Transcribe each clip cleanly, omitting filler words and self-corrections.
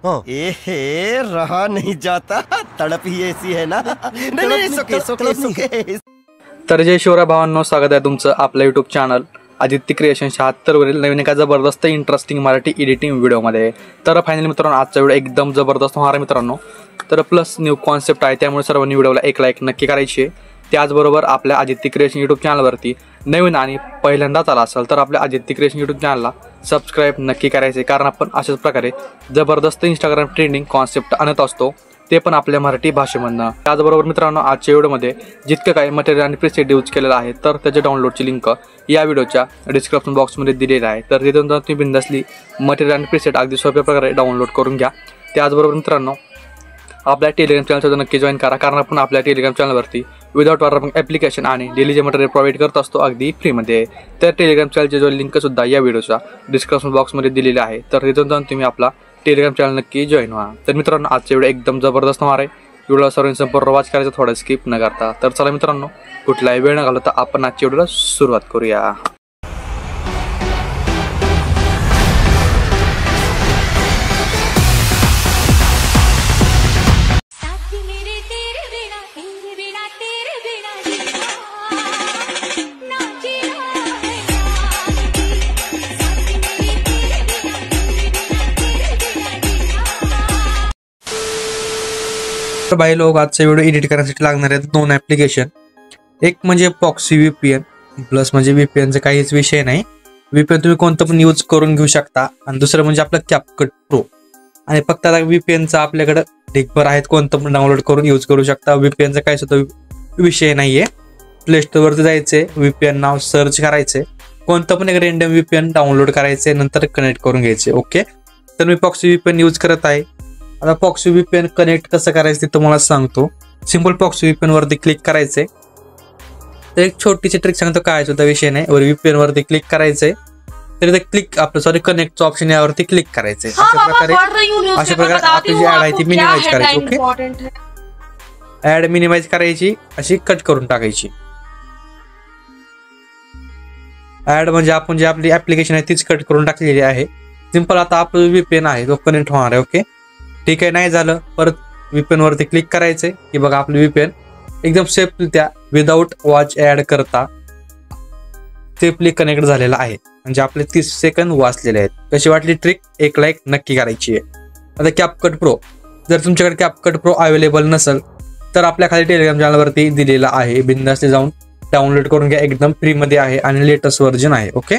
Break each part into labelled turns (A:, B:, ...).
A: ए रहा नहीं जाता, तड़प ही ऐसी है ना। नहीं, सोके।
B: तर जय शिवराय भावांनो, स्वागत आहे तुमचं आपल्या यूट्यूब चॅनल आदित्य क्रिएशन 76 वरील नवीन एका जबरदस्त इंटरेस्टिंग मराठी एडिटिंग व्हिडिओमध्ये। तर फायनली मित्रांनो, आजचा व्हिडिओ एकदम जबरदस्त होणार आहे मित्रांनो। तर प्लस न्यू कॉन्सेप्ट आहे, त्यामुळे सर्वांनी व्हिडिओला एक लाईक नक्की करायची आहे। त्याचबरोबर आपल्या आदित्य क्रिएशन यूट्यूब चॅनलवरती नवीन आणि पहिल्यांदाच आला असेल तर आपल्या आदित्य क्रिएशन यूट्यूब चॅनलला सबस्क्राईब नक्की करायचे, कारण आपण अशाच प्रकारे जबरदस्त इंस्टाग्राम ट्रेंडिंग कॉन्सेप्ट आणत असतो, ते पण आपल्या मराठी भाषेमधनं। त्याचबरोबर मित्रांनो, आजच्या व्हिडिओमध्ये जितकं काही मटेरियल आणि प्रीसेट यूज केलेलं आहे तर त्याच्या डाउनलोडची लिंक या व्हिडिओच्या डिस्क्रिप्शन बॉक्समध्ये दिलेली आहे। तर तिथून तुम्ही बिनधास्त मटेरियल आणि प्रीसेट अगदी सोप्या प्रकारे डाउनलोड करून घ्या। त्याचबरोबर मित्रांनो, आपल्या टेलिग्राम चॅनलला नक्की जॉईन करा, कारण आपण आपल्या टेलिग्राम चॅनलवरती विदाउट वॉररॅपिंग ॲप्लिकेशन आणि डेली जे मटेरियल प्रोव्हाइड करत असतो अगदी फ्रीमध्ये। तर टेलिग्राम चॅनलची जो लिंक सुद्धा या व्हिडिओच्या डिस्क्रिप्शन बॉक्समध्ये दिलेली आहे, तर तिथून जाऊन तुम्ही आपला टेलिग्राम चॅनल नक्की जॉईन व्हा। तर मित्रांनो, आजचा व्हिडिओ एकदम जबरदस्त होणार आहे। व्हिडिओला सर्वांनी संपूर्ण वॉच करायचं, थोडं स्किप न करता। तर चला मित्रांनो, कुठलाही वेळ न घालवता आपण आजच्या व्हिडिओला सुरुवात करूया। तर भाई लोक, आजचा व्हिडिओ एडिट करण्यासाठी लागणार आहेत दोन ॲप्लिकेशन। एक म्हणजे प्रॉक्सी VPN प्लस, म्हणजे VPNचा काहीच विषय नाही, VPN तुम्ही कोणतं पण यूज करून घेऊ शकता। आणि दुसरं म्हणजे आपलं CapCut Pro, आणि फक्त आता VPNचा आपल्याकडे ढिगभर आहेत, कोणतं पण डाउनलोड करून यूज करू शकता। VPNचा काही सुद्धा विषय नाहीये। प्ले स्टोरवरती जायचे, VPN नाव सर्च करायचे, कोणतं पण एक रँडम VPN डाउनलोड करायचे, नंतर कनेक्ट करून घ्यायचे। ओके, तर मी प्रॉक्सी VPN यूज करत आहे। आता प्रॉक्सी VPN कनेक्ट कसं करायचं ते तुम्हाला सांगतो। सिंपल प्रॉक्सी VPN वरती क्लिक करायचे। तर एक छोटीशी ट्रिक सांगतो, काय सुद्धा विषय नाही। वर VPN वरती क्लिक करायचंय, तर इथे क्लिक आपलं कनेक्टचं ऑप्शन यावरती क्लिक करायचंय। अशा प्रकारे आपली जी ऍड आहे ती मिनिमाइज करायची। ओके, ऍड मिनिमाइज करायची, अशी कट करून टाकायची। ऍड म्हणजे आपण जी आपली ऍप्लिकेशन आहे तीच कट करून टाकलेली आहे। सिंपल आता आपलं VPN आहे तो कनेक्ट होणार आहे। ओके, ठीक आहे, नाही झालं परत VPN वरती क्लिक करायचे की बघा आपलं VPN एकदम सेफली त्या विदाउट वॉच ऍड करता सेफली कनेक्ट झालेला आहे, म्हणजे आपले 30 सेकंद वाचलेले आहेत। कशी वाटली ट्रिक? एक लाईक नक्की करायची आहे। आता CapCut Pro, जर तुमच्याकडे CapCut Pro अवेलेबल नसेल तर आपल्या खाली टेलिग्राम चॅनलवरती दिलेला आहे, बिनधास्त जाऊन डाउनलोड करून घ्या, एकदम फ्रीमध्ये आहे आणि लेटेस्ट व्हर्जन आहे। ओके,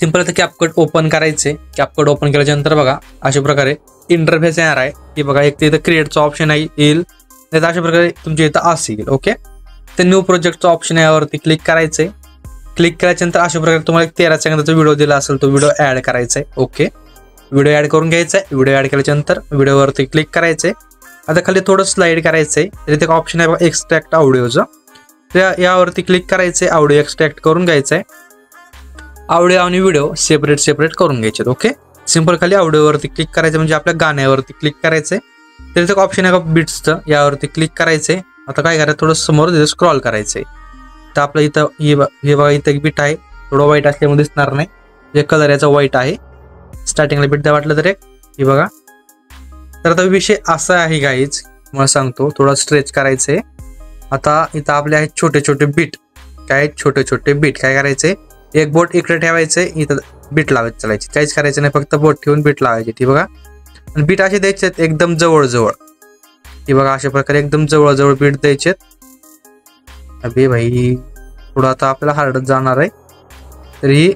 B: सिंपल आता CapCut ओपन करायचे। CapCut ओपन केल्याच्या नंतर बघा अशा प्रकारे इंटरफेस येणार आहे की बघा, एक इथं क्रिएटचा ऑप्शन आहे येईल, नाही अशा प्रकारे तुमच्या इथं असं येईल। ओके, तर न्यू प्रोजेक्टचा ऑप्शन यावरती क्लिक करायचंय। क्लिक केल्याच्या नंतर अशा प्रकारे तुम्हाला 13 सेकंदाचा व्हिडिओ दिला असेल तो व्हिडिओ ऍड करायचा आहे। ओके, व्हिडिओ ऍड करून घ्यायचा आहे। व्हिडिओ ऍड केल्याच्या नंतर व्हिडिओवरती क्लिक करायचंय। आता खाली थोडं स्लाइड करायचंय, तर इथे एक ऑप्शन आहे बघा एक्सट्रॅक्ट ऑडिओचं, तर यावरती क्लिक करायचंय, ऑडिओ एक्सट्रॅक्ट करून घ्यायचंय। ऑडिओ आणि व्हिडिओ सेपरेट करून घ्यायचे। ओके, सिंपल खाली ऑडिओवरती क्लिक करायचं, म्हणजे आपल्या गाण्यावरती क्लिक करायचंय। तर इथे ऑप्शन आहे का बीट्सचं, यावरती क्लिक करायचंय। आता काय करायचं, थोडं समोर तिथे स्क्रॉल करायचंय। तर आपलं इथं हे बघा, इथं एक बीट आहे, थोडं व्हाईट असल्यामुळे दिसणार नाही, जे कलर याचा व्हाईट आहे। स्टार्टिंगला बीट द्या वाटलं तर एक, हे बघा। तर आता विषय असा आहे गाईज, मला सांगतो, थोडं स्ट्रेच करायचंय। आता इथं आपले आहेत छोटे छोटे बीट, काय छोटे छोटे बीट, काय करायचंय, एक बोट इकडे ठेवायचंय, इथं बीट लावायचं, चालायची, काहीच करायचं नाही, फक्त बोट ठेवून बीट लावायची। ती बघा, आणि बीट असे द्यायचे एकदम जवळ, ती बघा अशा प्रकारे एकदम जवळ बीट द्यायचे। अबे भाई, थोडं आता आपल्याला हार्डच जाणार आहे, तरी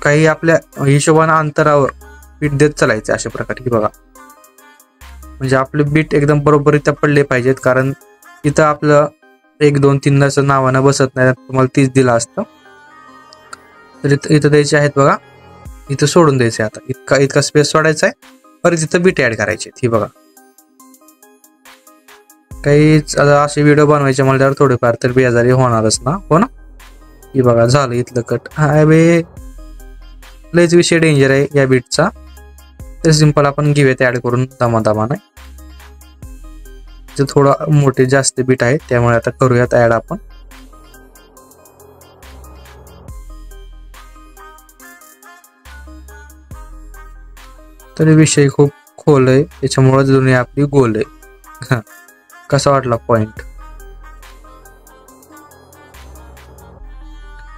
B: काही आपल्या हिशोबाने अंतरावर बीट देत चालायचे अशा प्रकारे। की बघा, म्हणजे आपले बीट एकदम बरोबर इथं पडले पाहिजेत, कारण इथं आपलं 1 2 3 असं नावानं बसत नाही, तुम्हाला 30 दिलं असतं। तर इथं द्यायचे आहेत बघा, इथं सोडून द्यायचे। आता इतका स्पेस सोडायचा आहे, परत इथं बीट ऍड करायचे। ही बघा, काही असे व्हिडिओ बनवायचे म्हणल्यावर थोडेफार तर बेजारी होणारच ना, हो ना। ही बघा, झालं इथलं कट। हा बे, लयच विषय डेंजर आहे या बीटचा, तर सिंपल आपण घेऊयात ऍड करून दमादमाने। थोडं मोठे जास्त बीट आहे, त्यामुळे आता करूयात ऍड आपण। तरी विषय खूप खोल आहे, त्याच्यामुळे दुनिया आपली गोल आहे. कसा वाटला पॉइंट?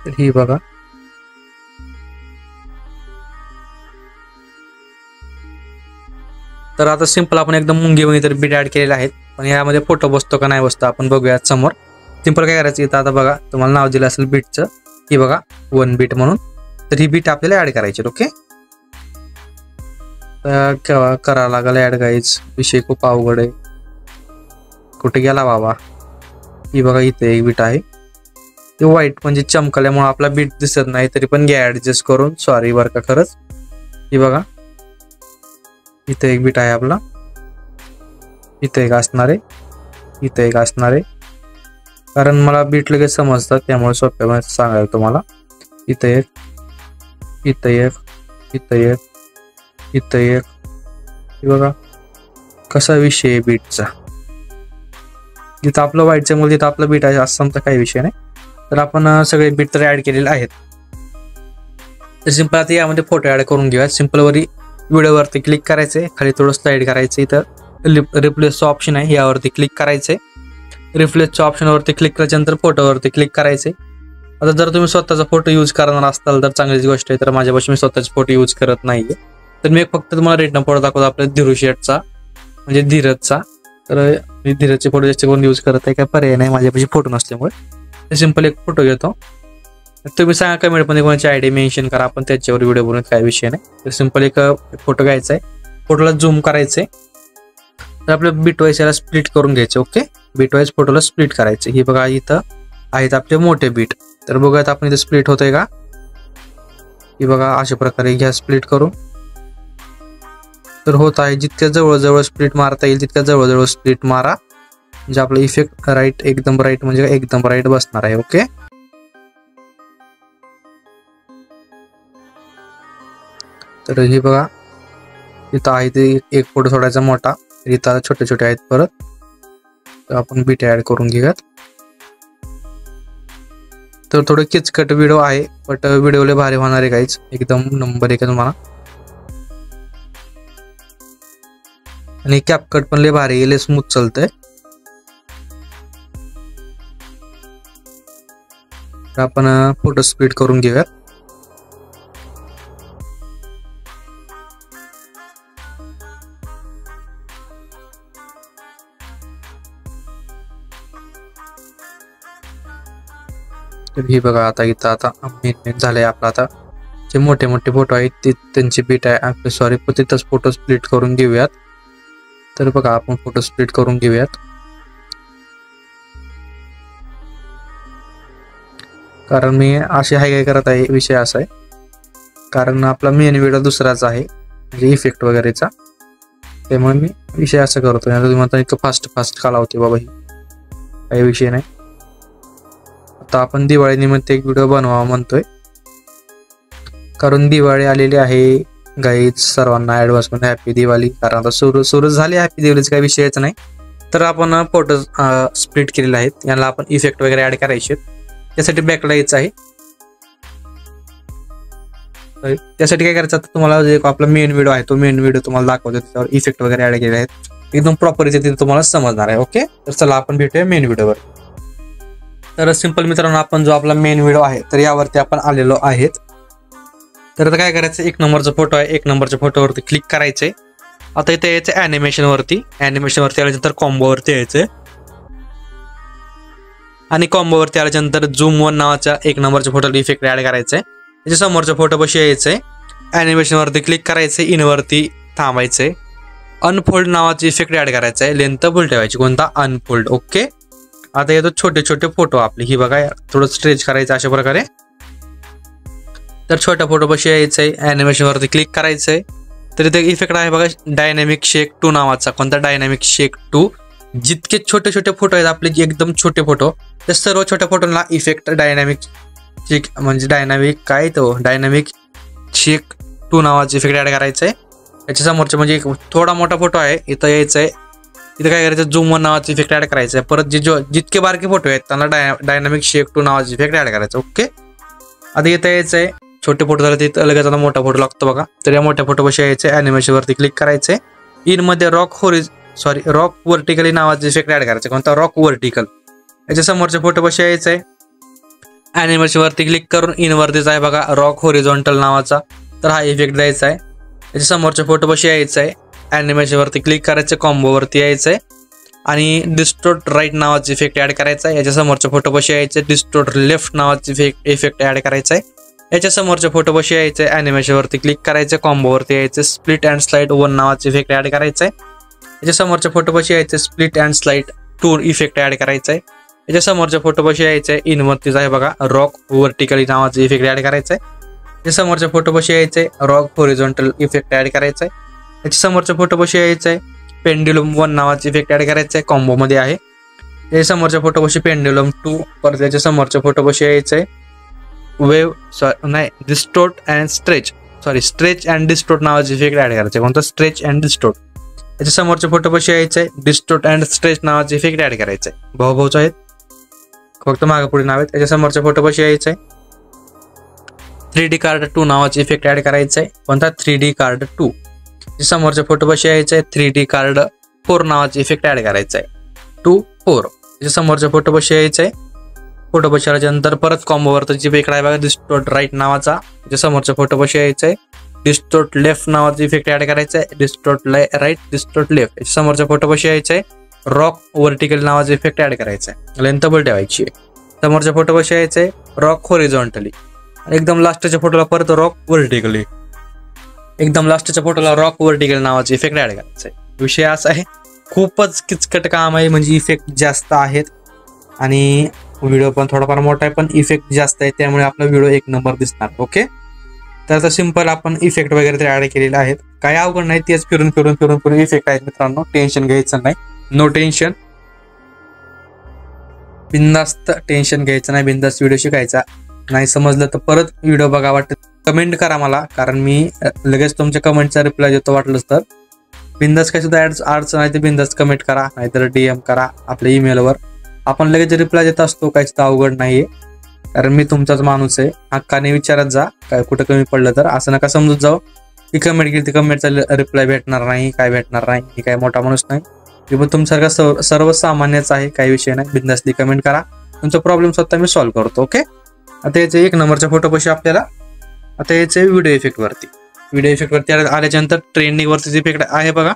B: तर ही बघा, तर आता सिंपल आपण एकदम मुंगी तर बीट ऍड केलेले आहेत, पण यामध्ये फोटो बसतो का नाही बसतो आपण बघूयात समोर. सिंपल काय करायचं, इथं आता बघा तुम्हाला नाव दिलं असेल बीटचं, ही बघा 1 बीट म्हणून. तर ही बीट आपल्याला ऍड करायची. ओके, करावं लागेल ऍड गाईज. विषय खूप अवघड आहे. कुठे गेला बाबा? ही बघा इथे एक बीट आहे, ते व्हाईट म्हणजे चमकल्यामुळे आपला बीट दिसत नाही, तरी पण घ्या ऍडजस्ट करून. सॉरी बरं का खरंच. ही बघा इथे एक बीट आहे आपला, इथे एक असणार आहे, इथे एक असणार आहे, कारण मला बीट लगेच समजतात त्यामुळे सोप्या सांगायला तुम्हाला. इथे एक, इथे एक, इथे एक, इथे एक. हे बघा कसा विषय आहे बीटचा. जिथं आपलं व्हाईटच्या मुळे तिथं आपलं बीट आहे असं तर काही विषय नाही. तर आपण सगळे बीट तर ऍड केलेले आहेत. तर सिंपल आता यामध्ये फोटो ऍड करून घेऊया. सिंपल वरी व्हिडिओवरती क्लिक करायचे, खाली थोडं स्लाइड करायचं, इथं रिप्लेसचं ऑप्शन आहे यावरती क्लिक करायचे. रिप्लेसच्या ऑप्शनवरती क्लिक केल्यानंतर फोटोवरती क्लिक करायचे. आता जर तुम्ही स्वतःचा फोटो यूज करणार असाल तर चांगलीच गोष्ट आहे. तर माझ्यापाशी मी स्वतःचे फोटो यूज करत नाहीये, तर मी फक्त तुम्हाला रेटनं फोटो दाखवतो आपल्या धीरू शेटचा, म्हणजे धीरजचा. तर मी धीरजचे फोटो जास्त कोण यूज करत आहे, काय पर्याय नाही माझ्यापाशी फोटो नसल्यामुळे. सिंपल एक फोटो घेतो. तुम्ही सांगा कमेंटमध्ये कोणाची आयडी मेन्शन करा, आपण त्याच्यावर व्हिडिओ बनवत काय विषय नाही. तर सिंपल एक फोटो घ्यायचा आहे, फोटोला झूम करायचंय. तर आपलं बीटवाईज याला स्प्लिट करून घ्यायचं. ओके, बीटवाईज फोटोला स्प्लिट करायचं. ही बघा इथं आहेत आपले मोठे बीट. तर बघूयात आपण इथे स्प्लिट होतंय का. ही बघा अशा प्रकारे घ्या स्प्लिट करून. तर होत आहे. जितक्या जवळजवळ स्प्लिट मारता येईल तितक्या जवळजवळ स्प्लिट मारा, म्हणजे आपला इफेक्ट राईट एकदम राईट म्हणजे एकदम राईट बसणार आहे. ओके, तर ही बघा इथं आहे ते एक फोटो सोडायचा मोठा, इथं छोटे छोटे आहेत परत. तर आपण बीट ऍड करून घेऊयात. तर थोडं किचकट व्हिडिओ आहे, बट व्हिडिओला भारी होणार आहे काहीच, एकदम नंबर एक तुम्हाला. आणि कॅपकट पण लय भारी आहे, लय स्मूथ चालतंय. तर आपण फोटो स्प्लिट करून घेऊयात. तर ही बघा आता इथं आता मेन झालंय आपला. आता जे मोठे मोठे फोटो आहेत ते त्यांची बीट आहे, सॉरी तिथंच फोटो स्प्लिट करून घेऊयात. तर बघा आपण फोटो स्प्लिट करून घेऊयात, कारण मी असे हाय काय करत आहे. विषय असा आहे कारण आपला मेन व्हिडिओ दुसराच आहे, म्हणजे इफेक्ट वगैरेचा, त्यामुळे मी विषय असं करतो. तुम्ही म्हणता इतकं फास्ट फास्ट का लावते बाबा, ही काही विषय नाही. आता आपण दिवाळी निमित्त एक व्हिडिओ बनवा म्हणतोय, कारण दिवाळी आलेली आहे गाईज. सर्वांना ऍडव्हान्स मध्ये हॅपी दिवाळी. कारण आता सुरू झाली हॅपी दिवाळीचा काही विषयच नाही. तर आपण फोटो स्प्लिट केलेले आहेत, याला आपण इफेक्ट वगैरे ऍड करायचे. त्यासाठी बॅकला यायचं आहे. त्यासाठी काय करायचं, आता तुम्हाला जे आपला मेन व्हिडिओ आहे तो मेन व्हिडिओ तुम्हाला दाखवतो, त्याच्यावर इफेक्ट वगैरे ऍड केले आहेत, एकदम प्रॉपर इथे तुम्हाला समजणार आहे. ओके, तर चला आपण भेटूया मेन व्हिडिओवर. तर सिंपल मित्रांनो, आपण जो आपला मेन व्हिडिओ आहे तर यावरती आपण आलेलो आहेत. तर आता काय करायचं, एक नंबरचा फोटो आहे, एक नंबरच्या फोटोवरती क्लिक करायचंय. आता इथे यायचं ॲनिमेशन वरती आल्यानंतर कॉम्बोवरती यायचंय, आणि कॉम्बोवरती आल्यानंतर झूम 1 नावाचा एक नंबरच्या फोटोला इफेक्ट ऍड करायचंय. त्याच्या समोरच्या फोटो पाशी यायचंय, ॲनिमेशन वरती क्लिक करायचंय, इनवरती थांबायचंय, अनफोल्ड नावाचा इफेक्ट ऍड करायचा आहे, लेंथ फुल ठेवायची, कोणता अनफोल्ड. ओके, आता येतो छोटे छोटे फोटो आपले. ही बघा थोडं स्ट्रेच करायचं अशा प्रकारे. तर छोट्या फोटो पाशी यायचंय, ॲनिमेशन वरती क्लिक करायचंय. तर इथे इफेक्ट आहे बघा डायनॅमिक शेक 2 नावाचा, कोणता डायनॅमिक शेक 2. जितके छोटे छोटे फोटो आहेत आपले एकदम छोटे फोटो, त्या सर्व छोट्या फोटोला इफेक्ट डायनॅमिक शेक म्हणजे डायनॅमिक शेक 2 नावाचा इफेक्ट ऍड करायचा आहे. याच्या समोरचे म्हणजे थोडा मोठा फोटो आहे, इथं यायचंय. इथं काय करायचं, झूम 1 नावाचा इफेक्ट ऍड करायचा आहे. परत जितके बारके फोटो आहेत त्यांना डायनॅमिक शेक 2 नावाचा इफेक्ट ऍड करायचा. ओके, आता इथं यायचंय छोटे फोटो झाले तिथे लगेच आता मोठा फोटो लागतो बघा. तर या मोठ्या फोटोपाशी यायचे, ॲनिमेशन वरती क्लिक करायचे. इन मध्ये रॉक व्हर्टिकली नावाचे इफेक्ट ऍड करायचे. कोणता? Rock vertical. याच्या समोरच्या फोटोपाशी यायचंय, ॲनिमेशन वरती क्लिक करून इन वरतीच आहे बघा रॉक हॉरिझॉन्टल नावाचा. तर हा इफेक्ट द्यायचा आहे. याच्या समोरच्या फोटोपाशी यायचं आहे, ॲनिमेशन वरती क्लिक करायचं, कॉम्बो वरती यायचंय आणि डिस्टोर्ट राईट नावाचा इफेक्ट ऍड करायचा आहे. याच्या समोरच्या फोटोपाशी यायचं, डिस्टोर्ट लेफ्ट नावाचा इफेक्ट ऍड करायचा आहे. याच्या समोरच्या फोटोपाशी यायचंय, ॲनिमेशन वरती क्लिक करायचं, कॉम्बो वरती यायचं, स्प्लिट अँड स्लाइड 1 नावाचा इफेक्ट ऍड करायचा आहे. याच्या समोरच्या फोटोपाशी यायचं, split and slide 2 effect add करायचा आहे. याच्या समोरच्या फोटोपाशी यायचंय, इन वरतीच आहे बघा रॉक व्हर्टिकली नावाचा इफेक्ट ऍड करायचा आहे. याच्या समोरच्या फोटोपाशी यायचंय, रॉक हॉरिझॉन्टल इफेक्ट ऍड करायचा आहे. याच्या समोरच्या फोटोपाशी यायचंय, पेंड्युलम 1 नावाचा इफेक्ट ऍड करायचा आहे, कॉम्बो मध्ये आहे. याच्या समोरच्या फोटोपाशी पेंड्युलम 2, परत याच्या समोरच्या फोटोपाशी यायचंय स्ट्रेच अँड डिस्टोर्ट नावाचे इफेक्ट ऍड करायचे. कोणतं? Stretch and distort. याच्या समोरच्या फोटोपाशी यायचंय, डिस्टोर्ट अँड स्ट्रेच नावाचे इफेक्ट ऍड करायचे. भाऊच आहेत, फक्त मागे पुढे नाव आहेत. याच्या समोरच्या फोटोपाशी यायचंय, 3D कार्ड 2 नावाचे इफेक्ट ऍड करायचंय. कोणता? 3D card 2. समोरच्या फोटोपाशी यायचंय, 3D कार्ड 4 नावाचे इफेक्ट ऍड करायचंय. 2, 4. याच्या समोरच्या फोटोपाशी यायचंय, फोटोपाशी आल्यानंतर परत कॉम्बोवरती इफेक्ट आहे बघा डिस्टोर्ट राईट नावाचा. याच्या समोरच्या फोटोपाशी यायचंय, डिस्टोर्ट लेफ्ट नावाचा इफेक्ट ऍड करायचा आहे, डिस्टोर्ट राईट, डिस्टोर्ट लेफ्ट. याच्या समोरच्या फोटोपाशी यायचंय, रॉक व्हर्टिकल नावाचा इफेक्ट ऍड करायचा आहे, लेंथ डबल ठेवायची आहे. समोरच्या फोटोपाशी यायचंय, रॉक हॉरिझॉन्टली. एकदम लास्टच्या फोटोला परत रॉक व्हर्टिकली, एकदम लास्टच्या फोटोला रॉक व्हर्टिकल नावाचे इफेक्ट ऍड करायचा आहे. विषय असा आहे, खूपच किचकट काम आहे, म्हणजे इफेक्ट जास्त आहेत आणि व्हिडिओ पण थोडाफार मोठा आहे, पण इफेक्ट जास्त आहे, त्यामुळे आपला व्हिडिओ एक नंबर दिसणार. ओके, तर आता सिंपल आपण इफेक्ट वगैरे ऍड केलेले आहेत, काही अवघड नाही, तेच फिरून इफेक्ट आहेत मित्रांनो. टेन्शन घ्यायचं नाही, नो टेन्शन, बिंदास्त, टेन्शन घ्यायचं नाही, बिंदास्त व्हिडिओ शिकायचा. नाही समजलं तर परत व्हिडिओ बघा, वाटत कमेंट करा मला, कारण मी लगेच तुमच्या कमेंटचा रिप्लाय देतो. वाटलंच तर बिंदास काही सुद्धा अडचण आहे ते बिंदास कमेंट करा, नाहीतर DM करा आपल्या ईमेलवर, आपण लगेच रिप्लाय देत असतो. काही सुद्धा अवघड नाहीये, कारण मी तुमचाच माणूस आहे. हक्काने विचारत जा, काय कुठं कमी पडलं तर. असं नका समजूत जाऊ की कमेंट केली ती कमेंटचा रिप्लाय भेटणार नाही, काय भेटणार नाही. मी काय मोठा माणूस नाही, मी पण तुमच्यासारखा सर्वसामान्यच आहे, काही विषय नाही. बिंदासली कमेंट करा, तुमचा प्रॉब्लेम स्वतः मी सॉल्व्ह करतो. ओके, आता याचे 1 नंबरच्या फोटोपाशी आपल्याला आता याचे व्हिडिओ इफेक्ट वरती आल्याच्या नंतर ट्रेंडिंग वरती इफेक्ट आहे बघा,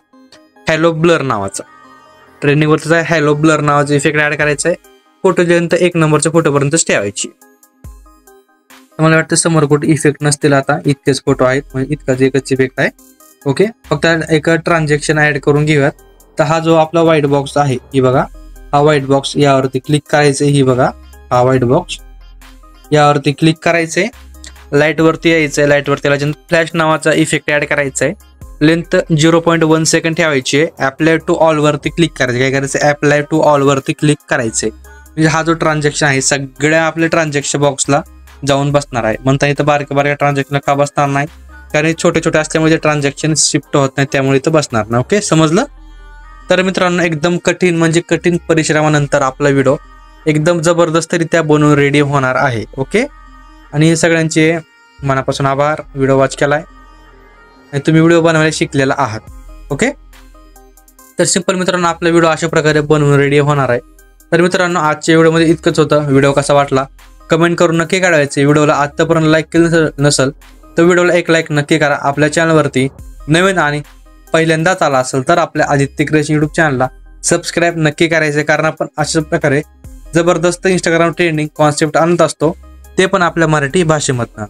B: हॅलो ब्लर नावाचा. ट्रेंडिंग वरतीच आहे, हॅलो ब्लर नावाचा इफेक्ट ऍड करायचा आहे. फोटोच्या नंतर 1 नंबरच्या फोटोपर्यंतच ठेवायची. मला वाटतं समोर कुठे इफेक्ट नसतील, आता इतकेच फोटो आहेत, म्हणजे एकच इफेक्ट आहे. ओके, फक्त एक ट्रान्झॅक्शन ऍड करून घेऊयात. तर हा जो आपला व्हाईट बॉक्स आहे, ही बघा, हा व्हाईट बॉक्स, यावरती क्लिक करायचंय. ही बघा, हा व्हाईट बॉक्स, यावरती क्लिक करायचंय, लाईट वरती यायचंय. लाईट वरती आल्यानंतर फ्लॅश नावाचा इफेक्ट ऍड करायचा आहे. लेंथ 0.1 सेकंड ठेवायची आहे. अप्लाय टू ऑल वरती क्लिक करायचं. काय करायचं? अप्लाय टू ऑल वरती क्लिक करायचंय. म्हणजे हा जो ट्रान्झॅक्शन आहे सगळ्या आपल्या ट्रान्झॅक्शन बॉक्सला जाऊन बसणार आहे. म्हणता इथं बारक्या ट्रान्झॅक्शन का बसणार नाही, कारण छोटे असल्यामुळे ट्रान्झॅक्शन शिफ्ट होत नाही, त्यामुळे इथं बसणार नाही. ओके, समजलं? तर मित्रांनो, एकदम कठीण परिश्रमानंतर आपला व्हिडिओ एकदम जबरदस्तरित्या बनवून रेडी होणार आहे. ओके, आणि सगळ्यांचे मनापासून आभार, व्हिडिओ वॉच केलाय आणि तुम्ही व्हिडिओ बनवायला शिकलेला आहात. ओके, तर सिंपल मित्रांनो, आपला व्हिडिओ अशा प्रकारे बनवून रेडी होणार आहे. तर मित्रांनो, आजच्या व्हिडिओमध्ये इतकंच होतं. व्हिडिओ कसा वाटला कमेंट करून नक्की कळवायचे. व्हिडिओला आतापर्यंत लाईक केलं नसेल तर व्हिडिओला एक लाईक नक्की करा. आपल्या चॅनलवरती नवीन आणि पहिल्यांदाच आला असेल तर आपल्या आदित्य क्रिएशन युट्यूब चॅनलला सबस्क्राईब नक्की करायचे, कारण आपण अशा प्रकारे जबरदस्त इंस्टाग्राम ट्रेंडिंग कॉन्सेप्ट आणत असतो, ते पण आपल्या मराठी भाषेमधनं.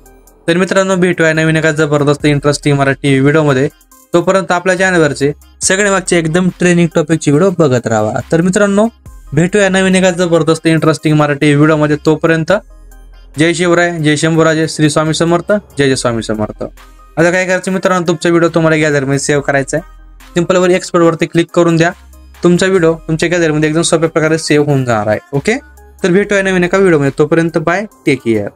B: तर मित्रांनो, भेटूया नवीन एका जबरदस्त इंटरेस्टिंग मराठी व्हिडिओमध्ये. तोपर्यंत आपल्या चॅनलवरचे सगळे मागचे एकदम ट्रेनिंग टॉपिकची व्हिडिओ बघत राहा. तर मित्रांनो, भेटूया नवीन एका जबरदस्त इंटरेस्टिंग मराठी व्हिडिओमध्ये. तोपर्यंत जय शिवराय, जय शंभूराजे, श्री स्वामी समर्थ, जय जय स्वामी समर्थ. आता काय करायचं मित्रांनो, तुमचा व्हिडिओ तुम्हाला गॅलरीमध्ये सेव्ह करायचा आहे. सिंपलवर एक्सपोर्टवरती क्लिक करून द्या. तुमचा व्हिडिओ तुमच्या गॅलरीमध्ये एकदम सोप्या प्रकारे सेव्ह होऊन जाणार आहे. ओके, तर भेटूया नवीन एका व्हिडिओमध्ये. तोपर्यंत बाय, टेक केअर.